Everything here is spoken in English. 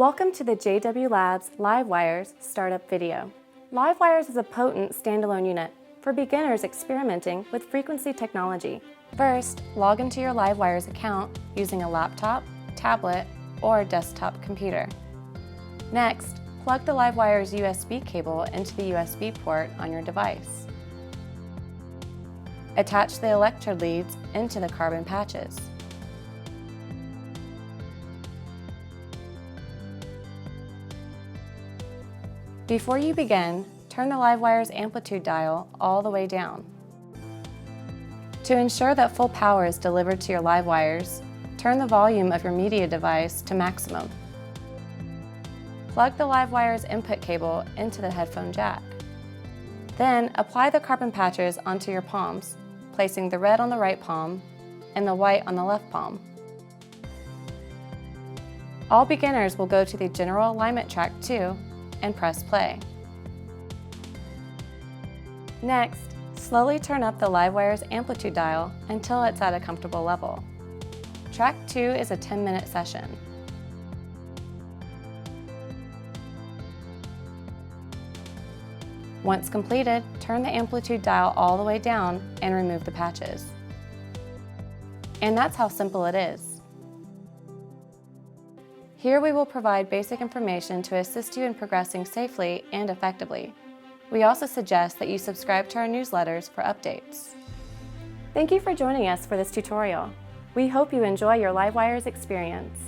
Welcome to the JWLABS LiveWires startup video. LiveWires is a potent standalone unit for beginners experimenting with frequency technology. First, log into your LiveWires account using a laptop, tablet, or desktop computer. Next, plug the LiveWires USB cable into the USB port on your device. Attach the electrode leads into the carbon patches. Before you begin, turn the LiveWires amplitude dial all the way down. To ensure that full power is delivered to your LiveWires, turn the volume of your media device to maximum. Plug the LiveWires input cable into the headphone jack. Then apply the carbon patches onto your palms, placing the red on the right palm and the white on the left palm. All beginners will go to the General Alignment Track 2 and press play. Next, slowly turn up the LiveWires amplitude dial until it's at a comfortable level. Track 2 is a 10-minute session. Once completed, turn the amplitude dial all the way down and remove the patches. And that's how simple it is. Here we will provide basic information to assist you in progressing safely and effectively. We also suggest that you subscribe to our newsletters for updates. Thank you for joining us for this tutorial. We hope you enjoy your LiveWires experience.